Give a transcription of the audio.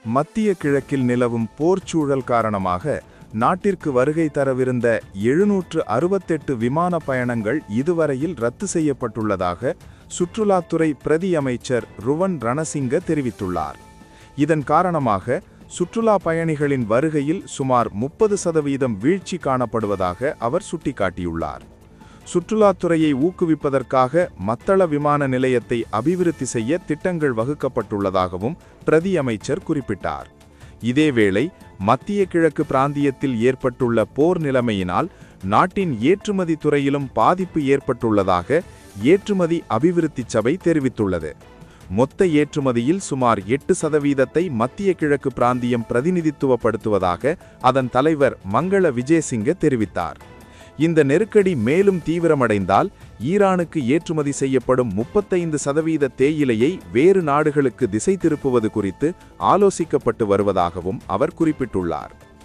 மத்திய கிழக்கில் நிலவும் போர்ச்சூழல் காரணமாக நாட்டிற்கு வருகை தரவிருந்த 768 விமான பயணங்கள் இதுவரையில் ரத்து செய்யப்பட்டுள்ளதாக சுற்றுலாத்துறை பிரதி அமைச்சர் ருவன் ரணசிங்க தெரிவித்துள்ளார். இதன் காரணமாக சுற்றுலா பயணிகளின் வருகையில் சுமார் 30% வீழ்ச்சி காணப்படுவதாக அவர் சுட்டிக்காட்டியுள்ளார். சுற்றுலாத்துறையை ஊக்குவிப்பதற்காக மத்தள விமான நிலையத்தை அபிவிருத்தி செய்ய திட்டங்கள் வகுக்கப்பட்டுள்ளதாகவும் பிரதி அமைச்சர் குறிப்பிட்டார். இதேவேளை மத்திய கிழக்கு பிராந்தியத்தில் ஏற்பட்டுள்ள போர் நிலைமையினால் நாட்டின் ஏற்றுமதி துறையிலும் பாதிப்பு ஏற்பட்டுள்ளதாக ஏற்றுமதி அபிவிருத்தி சபை தெரிவித்துள்ளது. மொத்த ஏற்றுமதியில் சுமார் 8% மத்திய கிழக்கு பிராந்தியம் பிரதிநிதித்துவப்படுத்துவதாக அதன் தலைவர் மங்கள விஜயசிங்க தெரிவித்தார். இந்த நெருக்கடி மேலும் தீவிரமடைந்தால் ஈரானுக்கு ஏற்றுமதி செய்யப்படும் 35% தேயிலையை வேறு நாடுகளுக்கு திசை திருப்புவது குறித்து ஆலோசிக்கப்பட்டு வருவதாகவும் அவர் குறிப்பிட்டுள்ளார்.